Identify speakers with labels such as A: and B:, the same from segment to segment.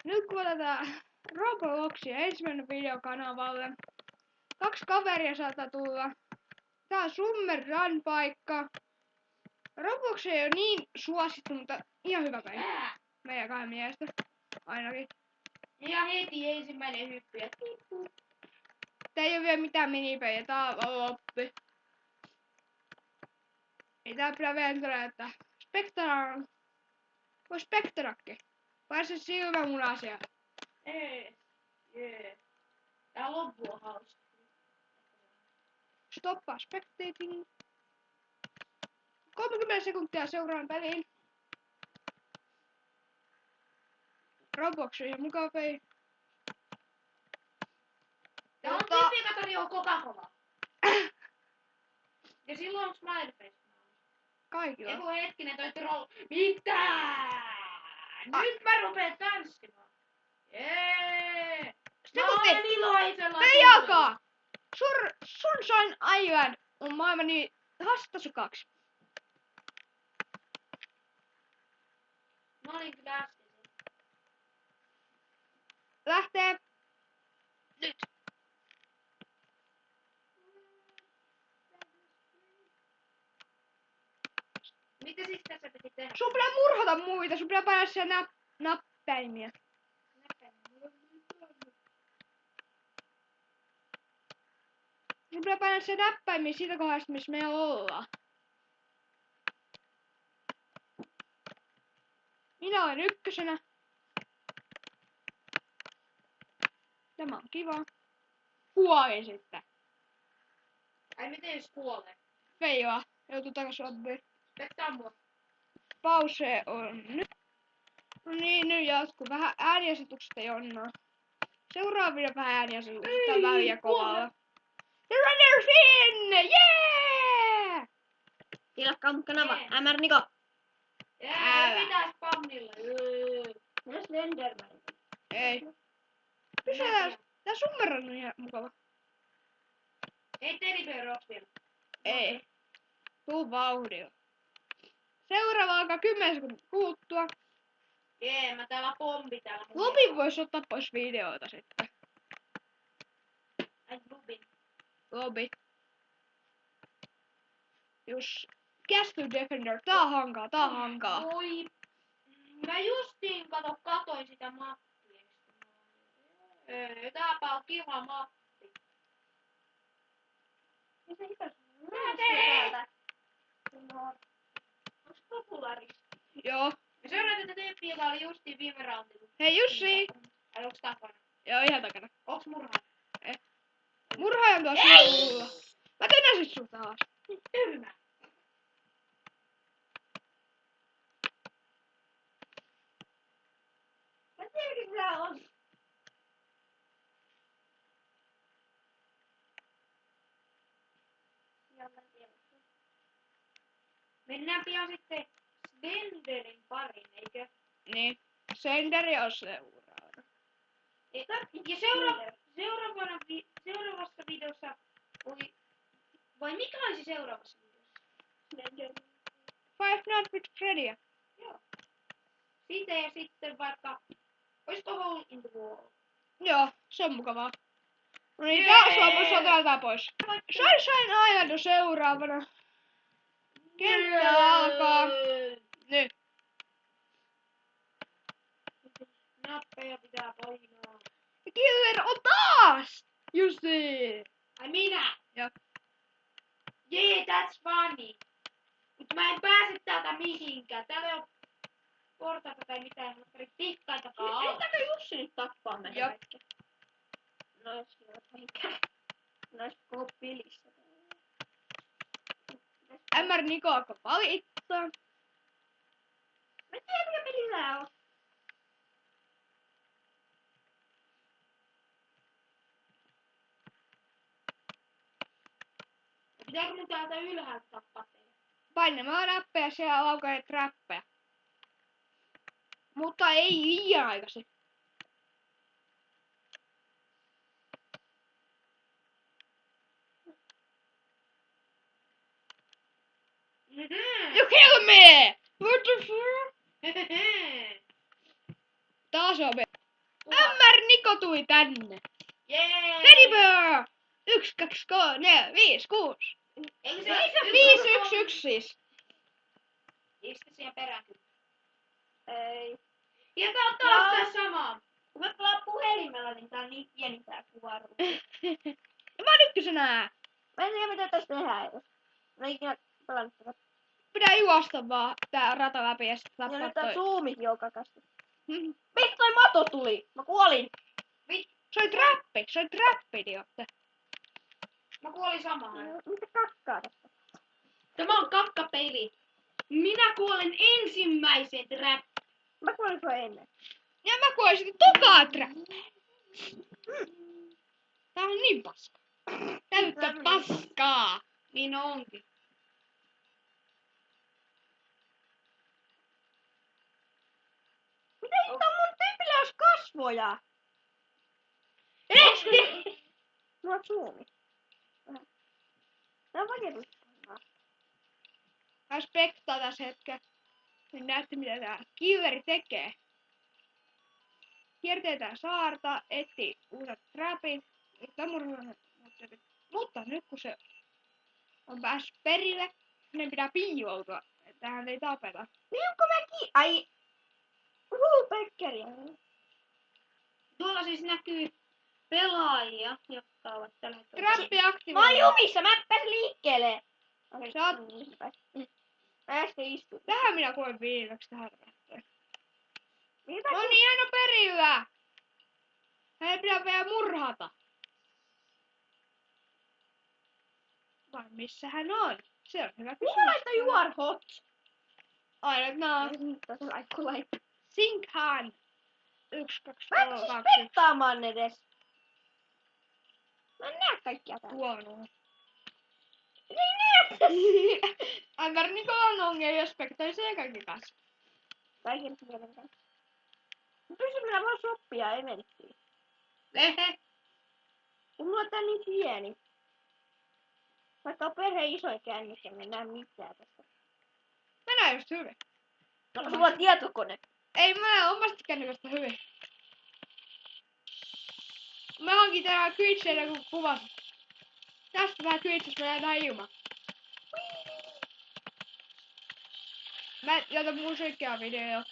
A: Nyt kun otetaan Robloxia ensimmäinen videokanavalle. 2 kaveria saattaa tulla. Tää on Summer Run paikka. Roblox ei ole niin suosittu, mutta ihan hyvä peli. Meidän 2 miestä. Ainakin.
B: Ja heti ensimmäinen hyppy ja
A: Tää ei oo vielä mitään minipeliä, tää on vaan loppi. Ei tää pidä ventola, että Spectral. Voi Spectrakki. Vai se silmämuna siellä.
B: Jee. Tää loppu on hauska.
A: Stoppaa spectating. 30 sekuntia seuraan peliin. Roblox on ihan mukava peli.
B: Tää on
A: Mutta
B: tyyppi, joka tarjoaa Coca-Colaa. Ja silloin on Smileface.
A: kaikilla.
B: Eiku hetkinen toi troll. Mitä? Nyt mä rupeen tanssimaan. Jee! Mä olen iloisella
A: Pejaka! Sunshine Island on maailman niin hastasu 2.
B: Mä olin kyllä äsken.
A: Lähtee. Nyt.
B: Mitä siis tässä piti tehdä?
A: Sun pitää murhata muita, sun pitää painaa siellä näppäimiä. Sun pitää painaa siellä näppäimiä siitä kohdasta, missä me ollaan. Minä olen ykkösenä. Tämä on kiva. Kuolin sitten.
B: Ai miten jos kuolee?
A: Feila. Joutuu takas lobbyyn.
B: Petää mua.
A: Pause on nyt. No niin, nyt jatkuu. Vähän ääniasetukset ei onnaa. Seuraavina vähän ääniasetukset. Tää on väliä kovalla. The Runner Finn! Yeah!
C: Tilakkaa mun kanava.
B: Jee.
C: MR Niko.
B: Jee, pitää spammilla.
C: Myös Slenderman.
A: Ei. Pysytään. Tää Summer on ihan mukava.
B: Ei Teddy Rock vielä.
A: Ei. Tuu vauhdilla. Seuraava alkaa 10 sekuntia kuluttua.
B: Jee, mä täällä pommi täällä.
A: Lobin vois ottaa pois videoita sitten.
B: Ai Lubin.
A: Lobi. Just. Castle Defender. Tää on hankaa, tää on hankaa.
B: Voi. Mä justiin katoin sitä mappia. Tääpä on kiva mappi.
C: Mitä hitas?
B: Mitä teet?
C: Onks populaarista?
A: Joo.
B: Ja seuraat tätä tyyppiä, joka oli justiin viime roundilla.
A: Hei Jussi.
B: Ai onks takana?
A: Joo, ihan takana.
B: Onks murha?
A: Murhaaja on tuossa sivulla. Mä tönäsin sun taas.
B: Tyrmä.
C: Mä tiedän, mitä on. Joo, mä tiedän.
B: Mennään pian sitten Slenderin pariin, eikö?
A: Niin. Senderi on seuraavana.
B: Ja seuraavassa videossa vai mikä olisi seuraavassa videossa?
C: Slender.
A: Five Nights with Freddyä.
B: Joo. Siitä ja sitten vaikka, olisiko Hole in the Wall?
A: Joo, se on mukavaa. No niin,
B: Jee!
A: taas lopussa otetaan tää pois. Sunshine Island on seuraavana. Kenttä alkaa. Nyt.
B: Nappeja pitää painaa.
A: Ja Killer on taas! Jussi!
B: Ai minä?
A: Joo.
B: Yeah, that's funny. Mut mä en pääse täältä mihinkään. Täällä ei oo portaita tai mitään, mutta tikkaitakaan alla.
C: Yrittääkö Jussi nyt tappaa meitä
A: Joo.
C: kaikki? Nois joo, mihinkään. Nois koko pelissä.
A: MR Niko alkoi valittaa.
C: Mä tiedän mikä peli tää on.
B: Pitääkö mun täältä ylhäältä tappaa teitä?
A: Painamaan nappeja siellä laukaat trappeja. Mutta ei liian aikaisin. You kill me! What the fuck? Taas on Ämmär Niko tuli tänne.
B: Jee!
A: Teddybear! 1, 2, 3, 4, 5, 6.
B: Eikö se ole
A: 5, 1, 1 siis.
B: Istu siihen perään kyllä.
C: Ei.
B: Ja tää on taas tää sama.
C: Kun mä pelaan puhelimella, niin tää on niin pieni tää kuvaruutu.
A: Mä oon ykkösenä.
C: Mä en tiedä mitä tässä tehdään edes. Mä en ikinä pelannut tätä.
A: Pitää juosta vaan tää rata läpi ja sit
C: Ja
A: tappaa
C: nyt tää
A: toi.
C: zoomikin on kakasta.
A: Mhm.
C: Vittu toi mato tuli! Mä kuolin!
A: Se oli trappi, idiootte.
B: Mä kuolin samaan.
C: Mitä kakkaa tässä?
B: Tämä on kakkapeli. Minä kuolen ensimmäisen trap.
C: Mä kuolin sua ennen.
A: Ja mä kuolin sitten tokaa trappi. Tää on niin paska. Täyttä paskaa.
B: Niin onkin.
C: Mitä hittoa mun tyypillä olisi kasvoja? Mulla on zoomi. Vähän. Tää on vakeruspannaa.
A: Mä spektaan tässä hetken. Niin näette mitä tää kiveri tekee. Kiertetään saarta, etsii uudet trapit. Mutta nyt kun se on päässyt perille, niin pitää piiloutua. Että hän ei tapeta.
C: Liukko mäki? Ai! Pekkeriä.
B: Tuolla siis näkyy pelaajia, jotka ovat tällä hetkellä.
A: Trappi
C: Mä oon
A: aktivoitu.
C: jumissa, mä en pääse liikkeelle. Okei,
A: Sä oot-
C: Mä äsken istuin.
A: Tähän minä koin viimeksi tähän rattoon.
C: Mitä
A: No niin, hän on perillä! Hänen pitää vielä murhata. Vai missä hän on? Se on hyvä kysymys.
C: Minkälaista you are hot?
A: Aina nää.
C: Tässä on laikku.
A: Sinkhan. 1, 2,
C: Mä en
A: 3,
C: siis
A: 2.
C: pettaamaan edes. Mä en näe kaikkia täällä.
A: Tuonut.
C: Ei näe!
A: Ämmär Nikola on ongelma, jos spektoi sen kaikki kanssa.
C: Kaiken pienen kanssa. Mä pystyn minä vaan soppia eventtiin.
B: Lehe.
C: Kun mulla on tää niin pieni. Vaikka on perhe isoin kännykkä, en näe mitään tästä.
A: Mä näen just hyvin.
C: No, sulla on tietokone.
A: Ei, mä näen omasta kännykästä hyvin. Mä hankin täällä Twitchillä kun kuvasin. Tästä vähän Twitchissä mä jäädään ilman. Mä jätän musiikkia video.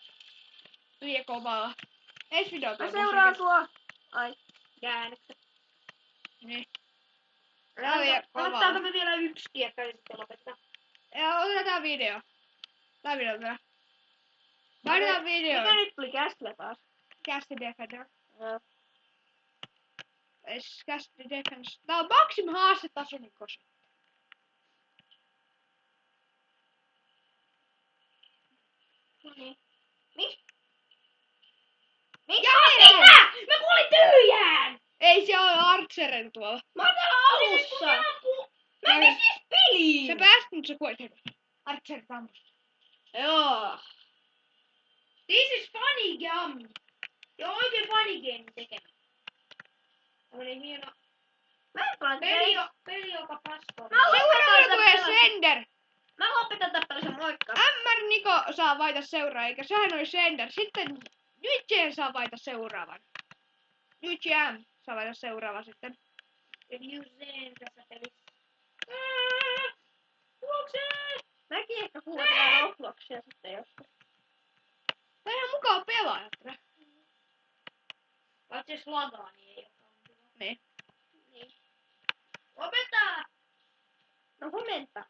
A: Liian kovalla. Eis video
C: Mä seuraan sua. Ai.
B: Jäännökset.
A: Niin. Tää on liian kovalla.
B: Ottaako me vielä yksi kiekka ja sitten lopettaa?
A: Ja otetaan video. Tää video vielä. Vaihdetaan video.
C: Mikä nyt tuli kästillä taas?
A: Cast the Defender.
C: Joo.
A: Cast the Defense. Tää on Maxim haastetaso Nikosi.
C: No niin. Miksi?
A: Jaa!
C: Mä kuulin tyhjään!
A: Ei se ole Archerin tuolla.
C: Mä oon täällä alussa! Mä en siis peliin!
A: Sä pääsit, mutta sä kuolit heti. Archer tammus.
C: Joo.
B: This is funny game. Ja oikein funny game tekemä. Oli hieno.
C: Mä en pelaa
B: Peli joka paskoo.
A: Seuraavana tulee Sender.
C: Mä lopetan tappelisen moikka.
A: Ämmär Niko saa vaihtaa seuraavan, eikä sehän oli Sender. Sitten Nytjen saa vaihtaa seuraavan. Nytjen saa vaihtaa seuraavan sitten.
B: Eli Juseen tässä pelissä.
C: Mäkin ehkä kuuletaan Robloxia sitten joskus.
A: Tää on ihan mukava pelaaja.
B: Paitsi jos lagaa, niin ei ole.
A: Niin.
C: Niin.
B: Lopeta!
C: No huomenta.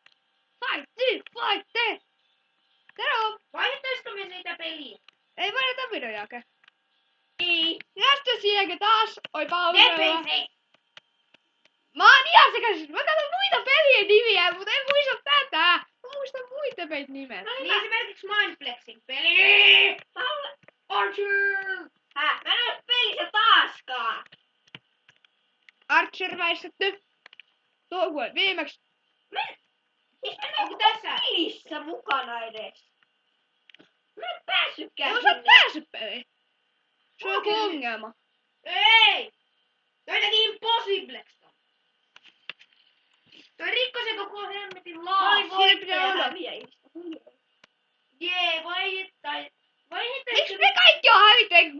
A: Fight! Tero!
B: Vaihdettaisiko me niitä peliä?
A: Ei vaihdeta videon jälkeen.
C: Ei.
A: Ja sitten sielläkin taas. Oi pausella.
B: TPC!
A: Mä oon ihan sekaisin. Mä katson muita pelien nimiä, mutta en muista tätä. Mä muistan muita pelit nimet.
B: Niin esimerkiksi Mindflexin peli! Archer!
C: Mä en ole pelissä taaskaan.
A: Archer väistetty. Tuo vuoden viimeksi.
C: Siis mä en
B: Onko
C: oo
B: tässä?
C: pelissä mukana edes. Mä en päässytkään
A: No sä
C: sinne.
A: päässyt peliin. Se on joku ongelma.
B: Ei! Joitakin impossibleks on. Toi rikko se koko hemmetin
C: Mä
B: laa.
C: olin
A: Siinä
C: voittaja
A: pitää olla.
C: häviäjistä.
B: Jee, vaihdettaisiin.
A: Miksi me kaikki on hävittäjä?